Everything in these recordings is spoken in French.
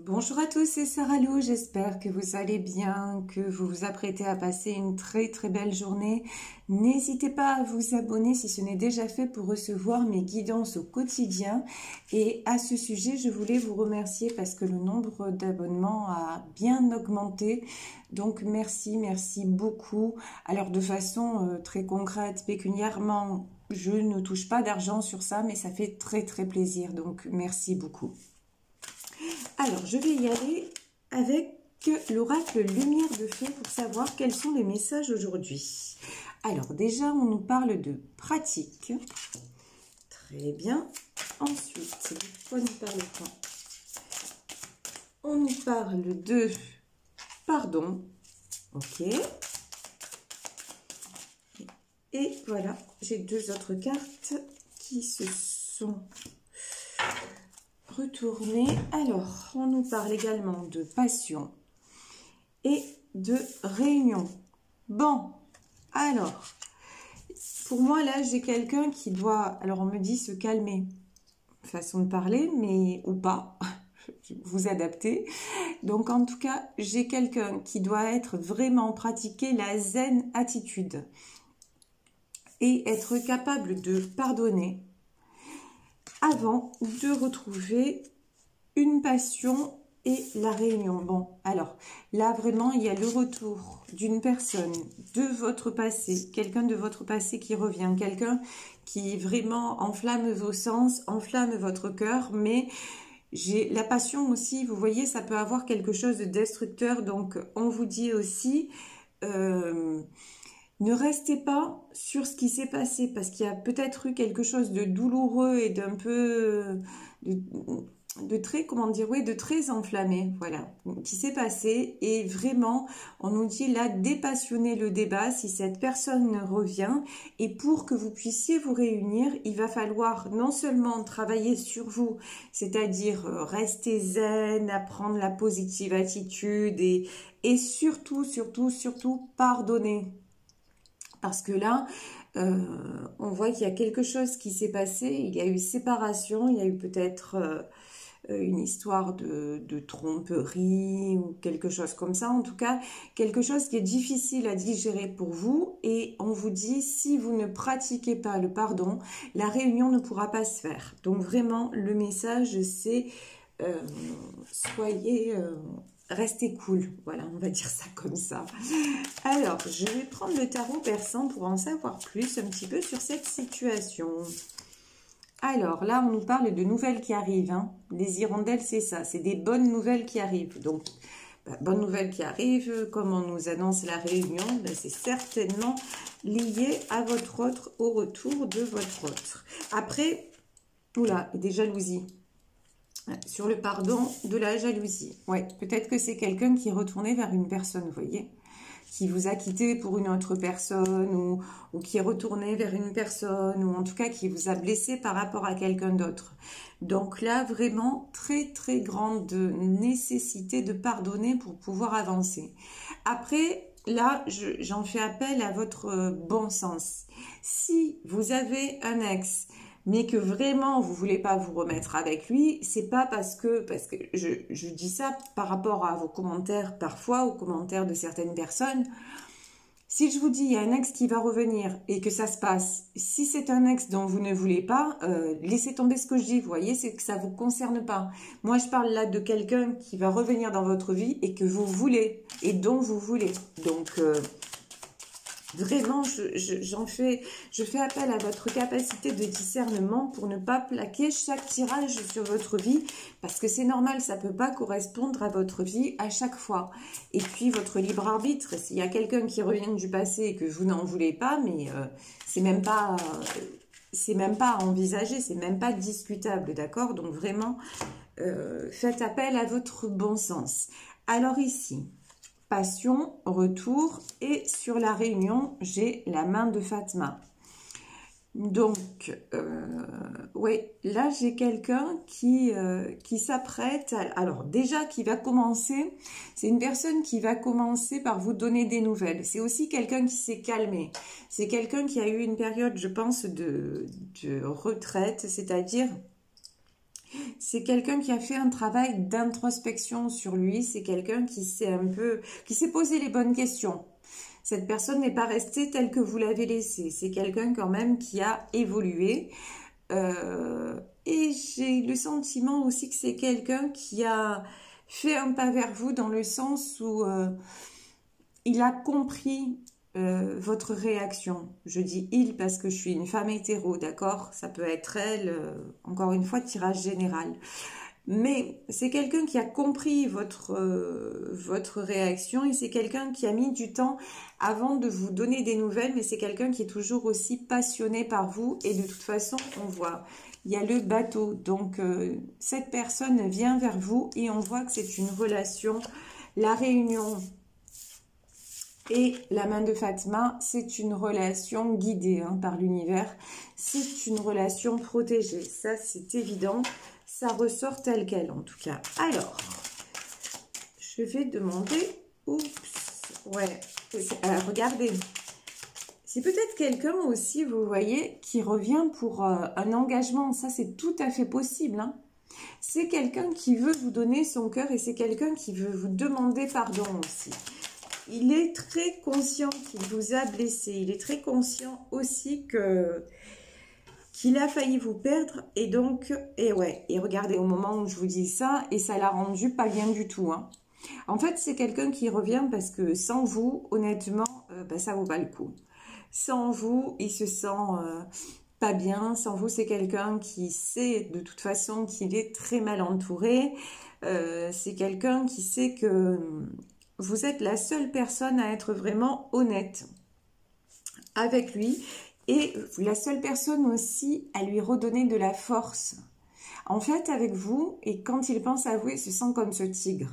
Bonjour à tous, c'est Sarah Lou, j'espère que vous allez bien, que vous vous apprêtez à passer une très belle journée. N'hésitez pas à vous abonner si ce n'est déjà fait pour recevoir mes guidances au quotidien. Et à ce sujet, je voulais vous remercier parce que le nombre d'abonnements a bien augmenté. Donc merci beaucoup. Alors de façon très concrète, pécuniairement, je ne touche pas d'argent sur ça, mais ça fait très plaisir. Donc merci beaucoup. Alors, je vais y aller avec l'oracle Lumière de Feu pour savoir quels sont les messages aujourd'hui. Alors, déjà, on nous parle de pratique. Très bien. Ensuite, de quoi nous parle-t-on? On nous parle de pardon. Ok. Et voilà, j'ai deux autres cartes qui se sont retourner. Alors, on nous parle également de passion et de réunion. Bon, alors, pour moi, là, j'ai quelqu'un qui doit, alors on me dit se calmer, façon de parler, mais ou pas, vous adaptez. Donc, en tout cas, j'ai quelqu'un qui doit être vraiment pratiquer la zen attitude et être capable de pardonner avant de retrouver une passion et la réunion. Bon, alors, là, vraiment, il y a le retour d'une personne de votre passé, quelqu'un de votre passé qui revient, quelqu'un qui vraiment enflamme vos sens, enflamme votre cœur, mais j'ai la passion aussi, vous voyez, ça peut avoir quelque chose de destructeur, donc on vous dit aussi... ne restez pas sur ce qui s'est passé parce qu'il y a peut-être eu quelque chose de douloureux et d'un peu de très, comment dire, oui, de très enflammé, voilà, qui s'est passé. Et vraiment, on nous dit là, dépassionnez le débat si cette personne revient. Et pour que vous puissiez vous réunir, il va falloir non seulement travailler sur vous, c'est-à-dire rester zen, apprendre la positive attitude et surtout pardonner. Parce que là, on voit qu'il y a quelque chose qui s'est passé, il y a eu séparation, il y a eu peut-être une histoire de tromperie ou quelque chose comme ça. En tout cas, quelque chose qui est difficile à digérer pour vous. Et on vous dit, si vous ne pratiquez pas le pardon, la réunion ne pourra pas se faire. Donc vraiment, le message, c'est soyez... restez cool, voilà, on va dire ça comme ça. Alors, je vais prendre le tarot persan pour en savoir plus un petit peu sur cette situation. Alors, là, on nous parle de nouvelles qui arrivent. Hein. Les hirondelles, c'est ça, c'est des bonnes nouvelles qui arrivent. Donc, bonnes nouvelles qui arrivent, comme on nous annonce la réunion, c'est certainement lié à votre autre, au retour de votre autre. Après, oula, des jalousies. Sur le pardon, de la jalousie. Ouais, peut-être que c'est quelqu'un qui est retourné vers une personne, vous voyez, qui vous a quitté pour une autre personne ou qui est retourné vers une personne ou en tout cas qui vous a blessé par rapport à quelqu'un d'autre. Donc là, vraiment, très grande nécessité de pardonner pour pouvoir avancer. Après, là, j'en fais appel à votre bon sens. Si vous avez un ex mais que vraiment vous voulez pas vous remettre avec lui, c'est pas parce que je dis ça par rapport à vos commentaires parfois, aux commentaires de certaines personnes. Si je vous dis il y a un ex qui va revenir et que ça se passe, si c'est un ex dont vous ne voulez pas, laissez tomber ce que je dis, vous voyez, c'est que ça vous concerne pas. Moi je parle là de quelqu'un qui va revenir dans votre vie et que vous voulez et dont vous voulez. Donc vraiment, je fais appel à votre capacité de discernement pour ne pas plaquer chaque tirage sur votre vie, parce que c'est normal, ça ne peut pas correspondre à votre vie à chaque fois. Et puis, votre libre arbitre, s'il y a quelqu'un qui revient du passé et que vous n'en voulez pas, mais c'est même pas à envisager, c'est même pas discutable, d'accord? Donc, vraiment, faites appel à votre bon sens. Alors ici... passion, retour, et sur la réunion, j'ai la main de Fatma. Donc, oui, là, j'ai quelqu'un qui s'apprête, alors déjà, qui va commencer, c'est une personne qui va commencer par vous donner des nouvelles. C'est aussi quelqu'un qui s'est calmé. C'est quelqu'un qui a eu une période, je pense, de retraite, c'est-à-dire... C'est quelqu'un qui a fait un travail d'introspection sur lui. C'est quelqu'un qui s'est posé les bonnes questions. Cette personne n'est pas restée telle que vous l'avez laissée. C'est quelqu'un quand même qui a évolué. Et j'ai le sentiment aussi que c'est quelqu'un qui a fait un pas vers vous dans le sens où il a compris votre réaction. Je dis il parce que je suis une femme hétéro, d'accord? Ça peut être elle, encore une fois, tirage général. Mais c'est quelqu'un qui a compris votre réaction et c'est quelqu'un qui a mis du temps avant de vous donner des nouvelles, mais c'est quelqu'un qui est toujours aussi passionné par vous et de toute façon, on voit, il y a le bateau. Donc, cette personne vient vers vous et on voit que c'est une relation, la réunion et la main de Fatma, c'est une relation guidée par l'univers, c'est une relation protégée, ça c'est évident. Ça ressort tel quel, en tout cas. Alors, je vais demander... Oups, ouais. Regardez. C'est peut-être quelqu'un aussi, vous voyez, qui revient pour un engagement. Ça, c'est tout à fait possible. Hein. C'est quelqu'un qui veut vous donner son cœur et c'est quelqu'un qui veut vous demander pardon aussi. Il est très conscient qu'il vous a blessé. Il est très conscient aussi qu'il a failli vous perdre et donc, et regardez au moment où je vous dis ça, et ça l'a rendu pas bien du tout. Hein. En fait, c'est quelqu'un qui revient parce que sans vous, honnêtement, ça vaut pas le coup. Sans vous, il se sent pas bien. Sans vous, c'est quelqu'un qui sait de toute façon qu'il est très mal entouré. C'est quelqu'un qui sait que vous êtes la seule personne à être vraiment honnête avec lui. Et la seule personne aussi à lui redonner de la force. En fait, avec vous, et quand il pense à vous, il se sent comme ce tigre.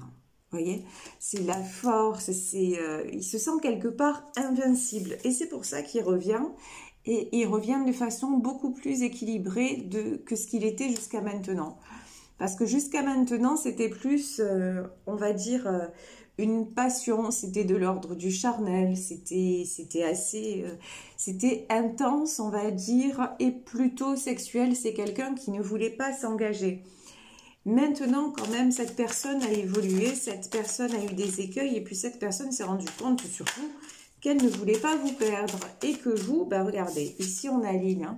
Vous voyez, c'est la force, il se sent quelque part invincible. Et c'est pour ça qu'il revient. Et il revient de façon beaucoup plus équilibrée que ce qu'il était jusqu'à maintenant. Parce que jusqu'à maintenant, c'était plus, on va dire... une passion, c'était de l'ordre du charnel, c'était assez, c'était intense, on va dire, et plutôt sexuel. C'est quelqu'un qui ne voulait pas s'engager. Maintenant, quand même, cette personne a évolué, cette personne a eu des écueils, et puis cette personne s'est rendue compte surtout qu'elle ne voulait pas vous perdre, et que vous, regardez, ici on aligne, hein,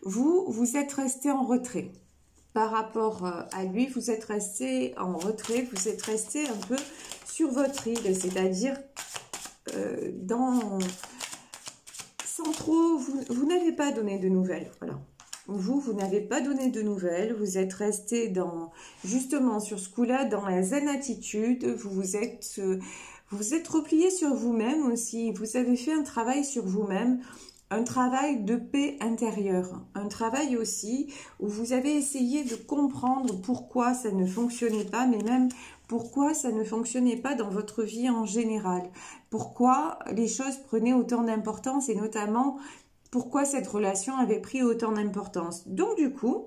vous êtes resté en retrait. Par rapport à lui, vous êtes resté en retrait, vous êtes resté un peu sur votre île, c'est-à-dire sans trop, vous n'avez pas donné de nouvelles, voilà. Vous n'avez pas donné de nouvelles, vous êtes resté justement sur ce coup-là, dans la zen attitude, vous vous êtes replié sur vous-même aussi, vous avez fait un travail sur vous-même, un travail de paix intérieure, un travail aussi où vous avez essayé de comprendre pourquoi ça ne fonctionnait pas, mais même pourquoi ça ne fonctionnait pas dans votre vie en général, pourquoi les choses prenaient autant d'importance et notamment pourquoi cette relation avait pris autant d'importance. Donc du coup,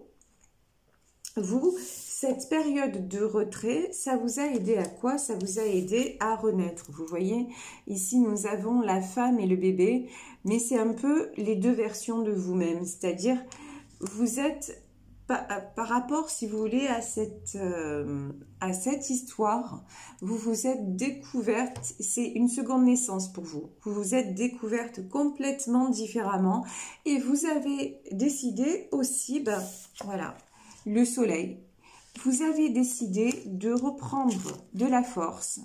cette période de retrait, ça vous a aidé à quoi? Ça vous a aidé à renaître. Vous voyez, ici nous avons la femme et le bébé, mais c'est un peu les deux versions de vous-même. C'est-à-dire, vous êtes, par rapport, si vous voulez, à cette histoire, vous vous êtes découverte, c'est une seconde naissance pour vous. Vous vous êtes découverte complètement différemment et vous avez décidé aussi, voilà, le soleil. Vous avez décidé de reprendre de la force,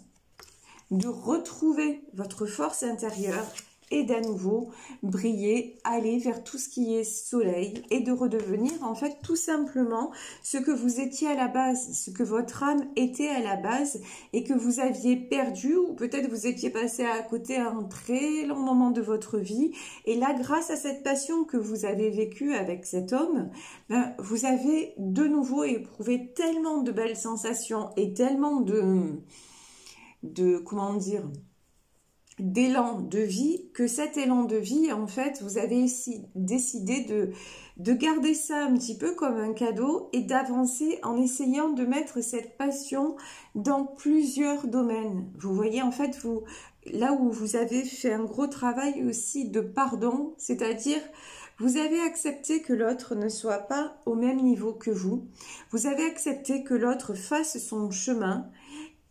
de retrouver votre force intérieure et d'à nouveau briller, aller vers tout ce qui est soleil et de redevenir en fait tout simplement ce que vous étiez à la base, ce que votre âme était à la base et que vous aviez perdu ou peut-être vous étiez passé à côté à un très long moment de votre vie et là grâce à cette passion que vous avez vécue avec cet homme, vous avez de nouveau éprouvé tellement de belles sensations et tellement de comment dire, d'élan de vie, que cet élan de vie, en fait, vous avez décidé de garder ça un petit peu comme un cadeau et d'avancer en essayant de mettre cette passion dans plusieurs domaines. Vous voyez, en fait, là où vous avez fait un gros travail aussi de pardon, c'est-à-dire Vous avez accepté que l'autre ne soit pas au même niveau que vous. Vous avez accepté que l'autre fasse son chemin.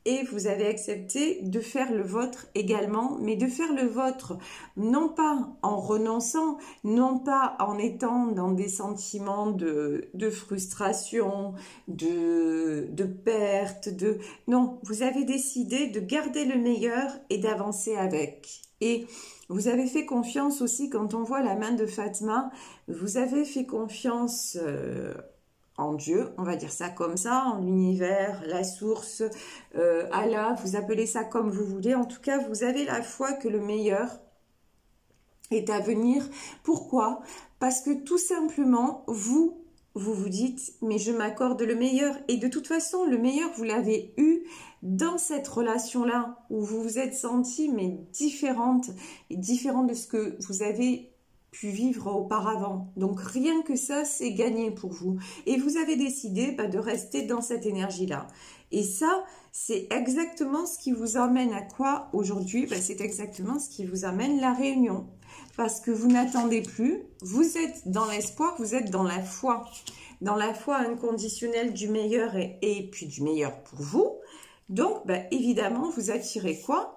Et vous avez accepté de faire le vôtre également, mais de faire le vôtre non pas en renonçant, non pas en étant dans des sentiments de frustration, de perte, Non, vous avez décidé de garder le meilleur et d'avancer avec. Et vous avez fait confiance aussi, quand on voit la main de Fatma, vous avez fait confiance en Dieu, on va dire ça comme ça, en l'univers, la source, Allah, vous appelez ça comme vous voulez. En tout cas, vous avez la foi que le meilleur est à venir. Pourquoi? Parce que tout simplement, vous vous dites, mais je m'accorde le meilleur. Et de toute façon, le meilleur, vous l'avez eu dans cette relation-là, où vous vous êtes senti, mais différente de ce que vous avez pu vivre auparavant. Donc rien que ça, c'est gagné pour vous. Et vous avez décidé de rester dans cette énergie-là. Et ça, c'est exactement ce qui vous amène à quoi aujourd'hui? C'est exactement ce qui vous amène la réunion. Parce que vous n'attendez plus, vous êtes dans l'espoir, vous êtes dans la foi. Dans la foi inconditionnelle du meilleur et puis du meilleur pour vous. Donc, évidemment, vous attirez quoi?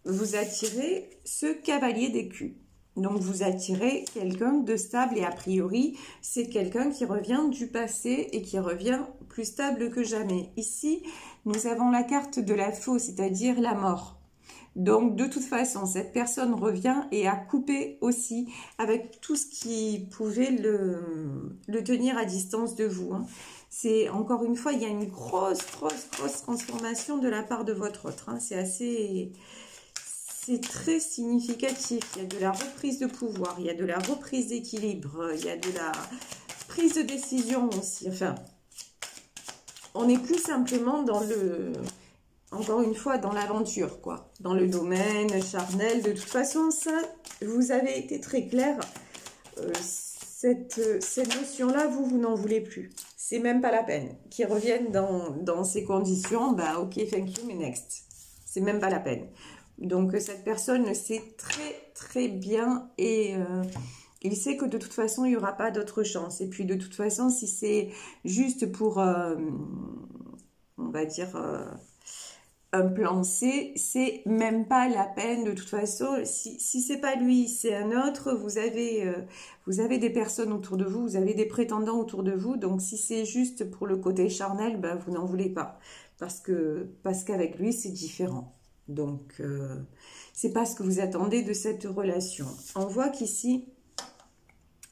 Vous attirez ce cavalier d'écus. Donc, vous attirez quelqu'un de stable et a priori, c'est quelqu'un qui revient du passé et qui revient plus stable que jamais. Ici, nous avons la carte de la faux, c'est-à-dire la mort. Donc, de toute façon, cette personne revient et a coupé aussi avec tout ce qui pouvait le tenir à distance de vous. C'est, encore une fois, il y a une grosse transformation de la part de votre autre. C'est assez... C'est très significatif. Il y a de la reprise de pouvoir, il y a de la reprise d'équilibre, il y a de la prise de décision aussi. Enfin, on n'est plus simplement dans encore une fois, dans l'aventure, quoi. Dans le domaine charnel. De toute façon, ça, vous avez été très clair. Cette notion-là, vous n'en voulez plus. C'est même pas la peine. Qu'ils reviennent dans ces conditions, ok, thank you, mais next. C'est même pas la peine. Donc, cette personne le sait très bien et il sait que de toute façon, il n'y aura pas d'autre chance. Et puis, de toute façon, si c'est juste pour, on va dire, un plan C, c'est même pas la peine. De toute façon, si c'est pas lui, c'est un autre, vous avez des personnes autour de vous, vous avez des prétendants autour de vous. Donc, si c'est juste pour le côté charnel, vous n'en voulez pas. Parce qu'avec lui, c'est différent. Donc, c'est pas ce que vous attendez de cette relation. On voit qu'ici,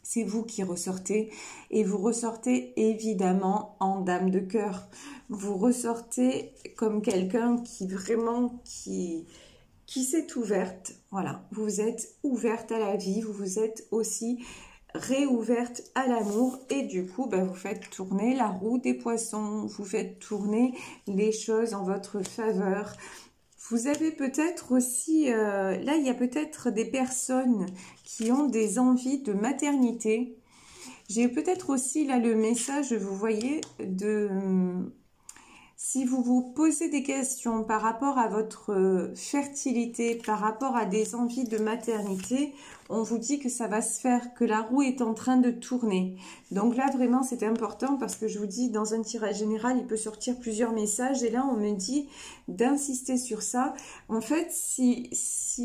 c'est vous qui ressortez. Et vous ressortez évidemment en dame de cœur. Vous ressortez comme quelqu'un qui s'est ouverte. Voilà, vous êtes ouverte à la vie. Vous vous êtes aussi réouverte à l'amour. Et du coup, vous faites tourner la roue des poissons. Vous faites tourner les choses en votre faveur. Vous avez peut-être aussi, là il y a peut-être des personnes qui ont des envies de maternité. J'ai peut-être aussi là le message, vous voyez, si vous vous posez des questions par rapport à votre fertilité, par rapport à des envies de maternité, on vous dit que ça va se faire, que la roue est en train de tourner. Donc là, vraiment, c'est important parce que je vous dis, dans un tirage général, il peut sortir plusieurs messages. Et là, on me dit d'insister sur ça. En fait, si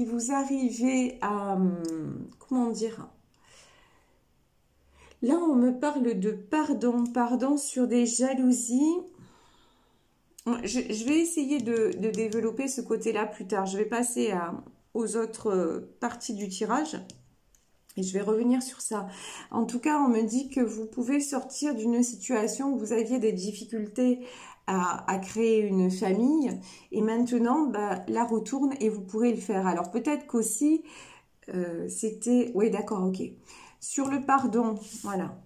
vous arrivez à... Comment dire ? Là, on me parle de pardon sur des jalousies. Je vais essayer de développer ce côté-là plus tard. Je vais passer aux autres parties du tirage et je vais revenir sur ça. En tout cas, on me dit que vous pouvez sortir d'une situation où vous aviez des difficultés à créer une famille et maintenant, la retourne et vous pourrez le faire. Alors peut-être qu'aussi, c'était... Oui, d'accord, ok. Sur le pardon, voilà.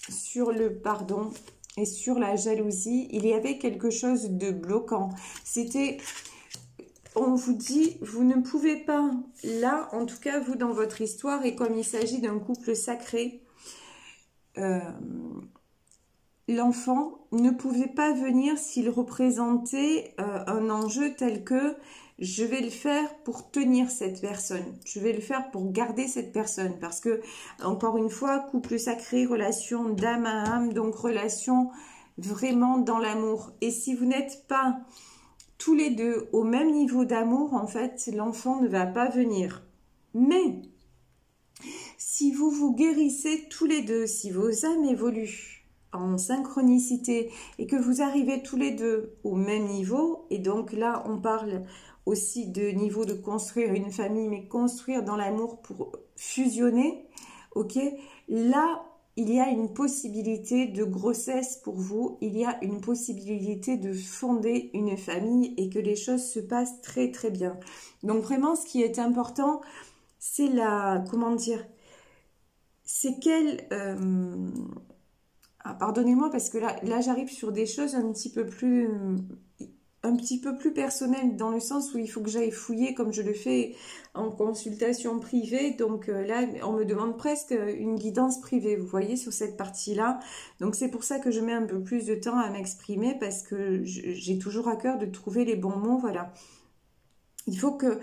Sur le pardon... Et sur la jalousie, il y avait quelque chose de bloquant. C'était, on vous dit, vous ne pouvez pas, là, en tout cas, vous, dans votre histoire, et comme il s'agit d'un couple sacré, l'enfant ne pouvait pas venir s'il représentait un enjeu tel que je vais le faire pour tenir cette personne. Je vais le faire pour garder cette personne. Parce que, encore une fois, couple sacré, relation d'âme à âme, donc relation vraiment dans l'amour. Et si vous n'êtes pas tous les deux au même niveau d'amour, en fait, l'enfant ne va pas venir. Mais, si vous vous guérissez tous les deux, si vos âmes évoluent en synchronicité et que vous arrivez tous les deux au même niveau, et donc là, on parle aussi de niveau de construire une famille, mais construire dans l'amour pour fusionner, ok? Là, il y a une possibilité de grossesse pour vous, il y a une possibilité de fonder une famille et que les choses se passent très très bien. Donc vraiment, ce qui est important, c'est la, comment dire, c'est quelle... pardonnez-moi parce que là j'arrive sur des choses un petit peu plus personnelles, dans le sens où il faut que j'aille fouiller comme je le fais en consultation privée. Donc là, on me demande presque une guidance privée, vous voyez, sur cette partie-là. Donc c'est pour ça que je mets un peu plus de temps à m'exprimer, parce que j'ai toujours à cœur de trouver les bons mots, voilà. Il faut que,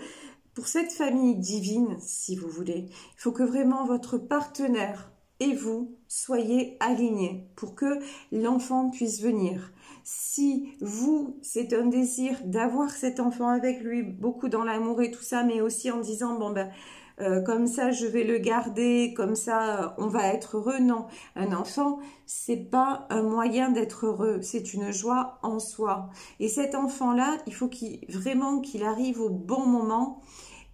pour cette famille divine, si vous voulez, il faut que vraiment votre partenaire et vous soyez alignés pour que l'enfant puisse venir. Si vous, c'est un désir d'avoir cet enfant avec lui, beaucoup dans l'amour et tout ça, mais aussi en disant, bon ben, comme ça je vais le garder, comme ça on va être heureux. Non, un enfant, c'est pas un moyen d'être heureux, c'est une joie en soi. Et cet enfant-là, il faut vraiment qu'il arrive au bon moment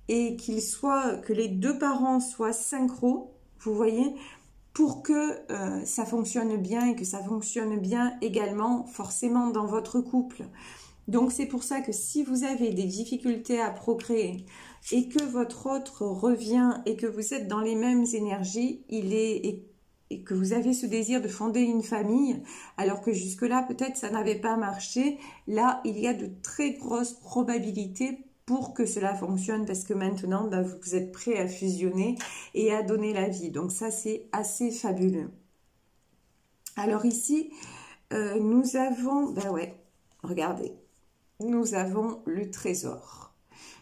et que les deux parents soient synchro, vous voyez, pour que ça fonctionne bien et que ça fonctionne bien également forcément dans votre couple. Donc c'est pour ça que si vous avez des difficultés à procréer et que votre autre revient et que vous êtes dans les mêmes énergies, et que vous avez ce désir de fonder une famille, alors que jusque-là peut-être ça n'avait pas marché, là il y a de très grosses probabilités pour que cela fonctionne, parce que maintenant, bah, vous êtes prêt à fusionner et à donner la vie. Donc ça, c'est assez fabuleux. Alors ici, nous avons, bah ouais, regardez, nous avons le trésor.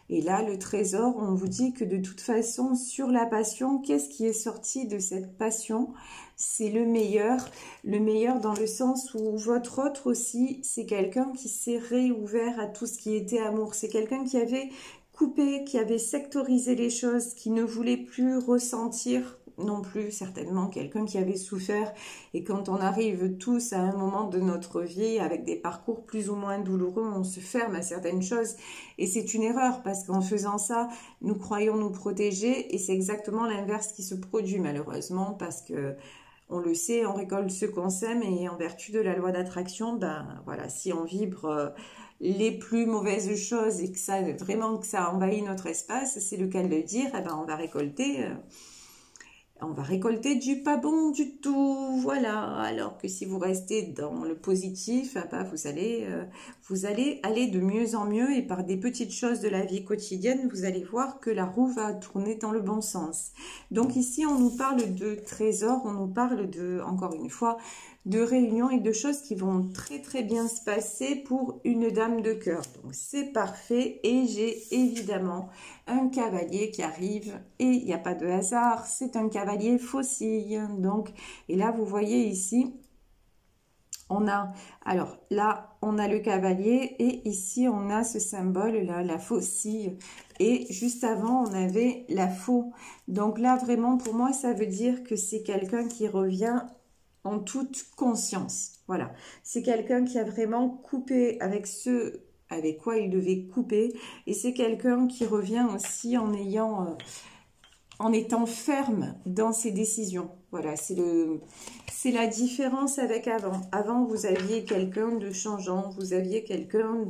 Et là, le trésor, on vous dit que de toute façon, sur la passion, qu'est-ce qui est sorti de cette passion? C'est le meilleur dans le sens où votre autre aussi, c'est quelqu'un qui s'est réouvert à tout ce qui était amour. C'est quelqu'un qui avait coupé, qui avait sectorisé les choses, qui ne voulait plus ressentir non plus, certainement quelqu'un qui avait souffert. Et quand on arrive tous à un moment de notre vie avec des parcours plus ou moins douloureux, on se ferme à certaines choses. Et c'est une erreur, parce qu'en faisant ça, nous croyons nous protéger, et c'est exactement l'inverse qui se produit malheureusement, parce que on le sait, on récolte ce qu'on sème, et en vertu de la loi d'attraction, ben voilà, si on vibre les plus mauvaises choses et que ça vraiment que ça envahit notre espace, c'est le cas de le dire, eh ben on va récolter du pas bon du tout, voilà. Alors que si vous restez dans le positif, bah, vous allez aller de mieux en mieux, et par des petites choses de la vie quotidienne, vous allez voir que la roue va tourner dans le bon sens. Donc ici, on nous parle de trésors, on nous parle de, encore une fois, de réunions et de choses qui vont très très bien se passer pour une dame de cœur. Donc c'est parfait, et j'ai évidemment un cavalier qui arrive, et il n'y a pas de hasard, c'est un cavalier faucille. Donc, et là vous voyez ici, on a, alors là on a le cavalier, et ici on a ce symbole là, la faucille, et juste avant on avait la faux. Donc là vraiment pour moi ça veut dire que c'est quelqu'un qui revient en toute conscience. Voilà, c'est quelqu'un qui a vraiment coupé avec ce avec quoi il devait couper, et c'est quelqu'un qui revient aussi en étant ferme dans ses décisions. Voilà, c'est la différence avec avant. Avant, vous aviez quelqu'un de changeant, vous aviez quelqu'un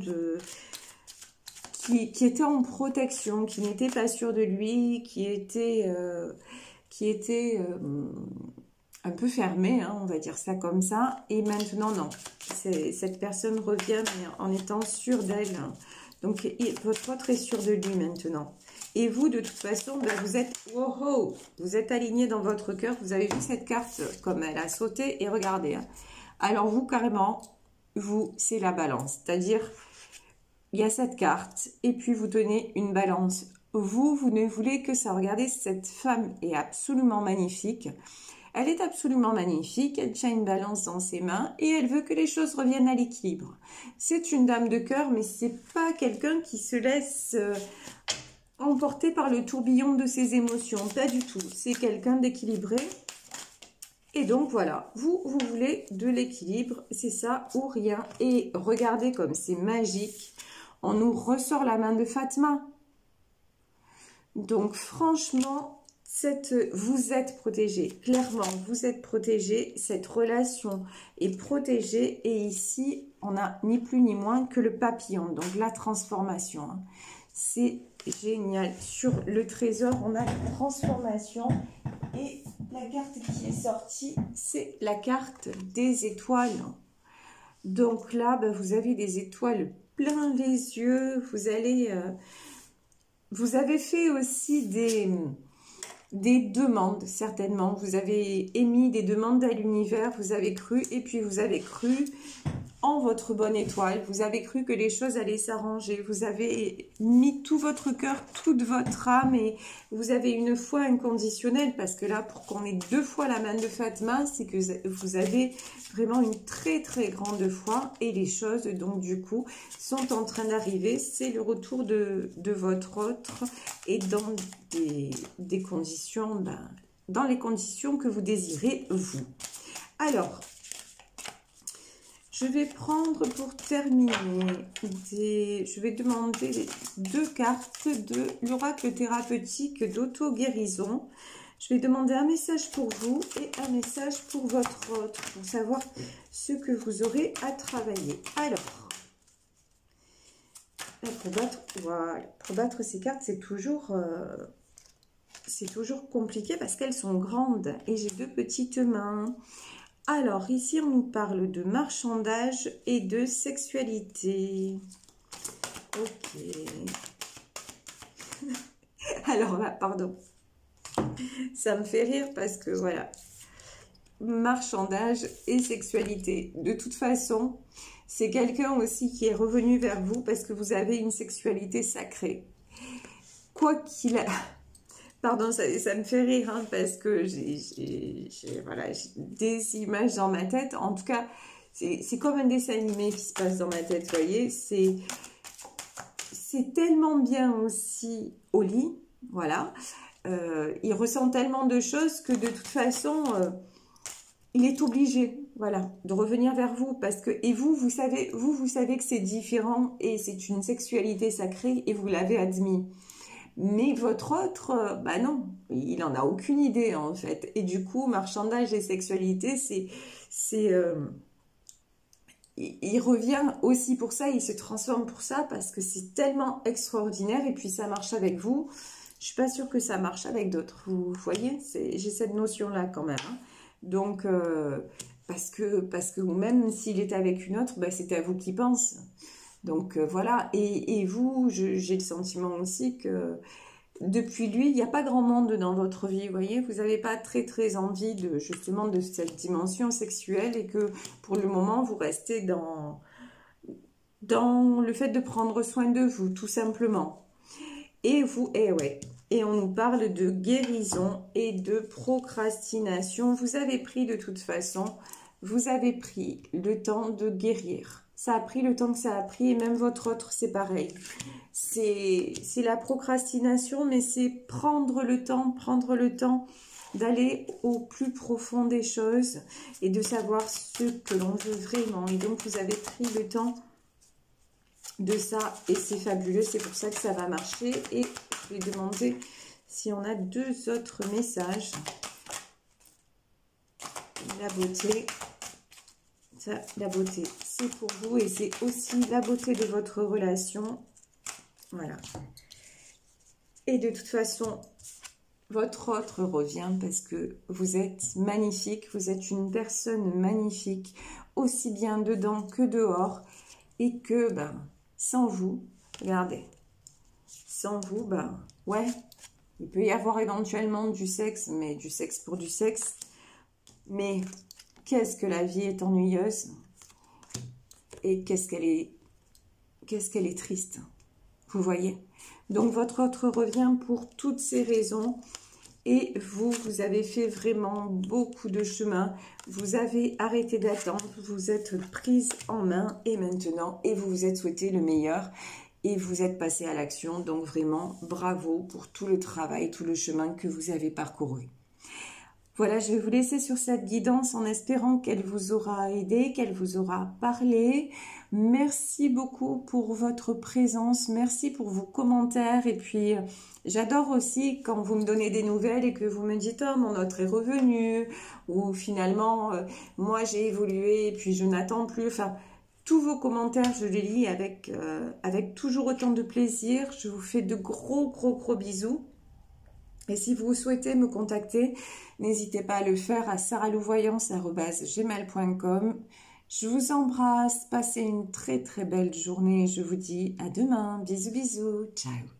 qui était en protection, qui n'était pas sûr de lui, qui était un peu fermé, hein, on va dire ça comme ça. Et maintenant, non. Cette personne revient en étant sûre d'elle. Donc, votre autre est sûr de lui maintenant. Et vous, de toute façon, ben, vous êtes aligné dans votre cœur. Vous avez vu cette carte comme elle a sauté. Et regardez. Hein. Alors, vous, carrément, vous, c'est la balance. C'est-à-dire, il y a cette carte et puis vous tenez une balance. Vous ne voulez que ça. Regardez, cette femme est absolument magnifique. Elle est absolument magnifique, elle tient une balance dans ses mains et elle veut que les choses reviennent à l'équilibre. C'est une dame de cœur, mais c'est pas quelqu'un qui se laisse emporter par le tourbillon de ses émotions. Pas du tout. C'est quelqu'un d'équilibré. Et donc voilà, vous voulez de l'équilibre, c'est ça ou rien. Et regardez comme c'est magique. On nous ressort la main de Fatma. Donc franchement, vous êtes protégé, clairement, vous êtes protégé, cette relation est protégée et ici, on n'a ni plus ni moins que le papillon, donc la transformation. Hein. C'est génial. Sur le trésor, on a la transformation et la carte qui est sortie, c'est la carte des étoiles. Donc là, ben, vous avez des étoiles plein les yeux, vous avez fait aussi des demandes, certainement. Vous avez émis des demandes à l'univers, vous avez cru, et puis vous avez cru en votre bonne étoile. Vous avez cru que les choses allaient s'arranger. Vous avez mis tout votre cœur, toute votre âme, et vous avez une foi inconditionnelle, parce que là, pour qu'on ait 2 fois la main de Fatma, c'est que vous avez vraiment une très très grande foi, et les choses, donc du coup, sont en train d'arriver. C'est le retour de votre autre, et dans des conditions, dans les conditions que vous désirez, vous. Alors, je vais prendre pour terminer, je vais demander 2 cartes de l'oracle thérapeutique d'auto-guérison. Je vais demander un message pour vous et un message pour votre autre, pour savoir ce que vous aurez à travailler. Alors, pour battre ces cartes, c'est toujours compliqué parce qu'elles sont grandes et j'ai 2 petites mains. Alors, ici, on nous parle de marchandage et de sexualité. Ok. Alors là, pardon. Ça me fait rire parce que, voilà, marchandage et sexualité. De toute façon, c'est quelqu'un aussi qui est revenu vers vous parce que vous avez une sexualité sacrée. Quoi qu'il a... Pardon, ça me fait rire hein, parce que j'ai des images dans ma tête. En tout cas, c'est comme un dessin animé qui se passe dans ma tête, vous voyez. C'est tellement bien aussi au lit, voilà. Il ressent tellement de choses que de toute façon, il est obligé, voilà, de revenir vers vous. Parce que, et vous savez que c'est différent et c'est une sexualité sacrée et vous l'avez admis. Mais votre autre, bah non, il n'en a aucune idée en fait. Et du coup, marchandage et sexualité, il revient aussi pour ça, il se transforme pour ça parce que c'est tellement extraordinaire et puis ça marche avec vous. Je suis pas sûre que ça marche avec d'autres. Vous voyez, j'ai cette notion-là quand même. Hein. Donc, parce que même s'il est avec une autre, bah, c'est à vous qu'il pense. Donc voilà, et vous, j'ai le sentiment aussi que depuis lui, il n'y a pas grand monde dans votre vie, vous voyez, vous n'avez pas très très envie justement de cette dimension sexuelle et que pour le moment, vous restez dans le fait de prendre soin de vous, tout simplement. Et vous, et on nous parle de guérison et de procrastination. Vous avez pris de toute façon, vous avez pris le temps de guérir. Ça a pris le temps que ça a pris et même votre autre, c'est pareil. C'est la procrastination, mais c'est prendre le temps d'aller au plus profond des choses et de savoir ce que l'on veut vraiment. Et donc, vous avez pris le temps de ça et c'est fabuleux. C'est pour ça que ça va marcher. Et je vais demander si on a 2 autres messages. La beauté. Ça, la beauté, c'est pour vous et c'est aussi la beauté de votre relation. Voilà. Et de toute façon, votre autre revient parce que vous êtes magnifique. Vous êtes une personne magnifique, aussi bien dedans que dehors. Et que, sans vous, regardez, sans vous, ouais, il peut y avoir éventuellement du sexe, mais du sexe pour du sexe. Mais... qu'est-ce que la vie est ennuyeuse et qu'est-ce qu'elle est qu'est-ce qu'elle est triste. Vous voyez? Donc, votre autre revient pour toutes ces raisons. Et vous avez fait vraiment beaucoup de chemin. Vous avez arrêté d'attendre. Vous êtes prise en main. Et maintenant, vous vous êtes souhaité le meilleur. Et vous êtes passé à l'action. Donc, vraiment, bravo pour tout le travail, tout le chemin que vous avez parcouru. Voilà, je vais vous laisser sur cette guidance en espérant qu'elle vous aura aidé, qu'elle vous aura parlé. Merci beaucoup pour votre présence, merci pour vos commentaires. Et puis, j'adore aussi quand vous me donnez des nouvelles et que vous me dites « Oh, mon autre est revenu » ou finalement, moi j'ai évolué et puis je n'attends plus. Enfin, tous vos commentaires, je les lis avec toujours autant de plaisir. Je vous fais de gros bisous. Et si vous souhaitez me contacter, n'hésitez pas à le faire à saralouvoyance@gmail.com. Je vous embrasse, passez une très belle journée. Je vous dis à demain. Bisous, ciao.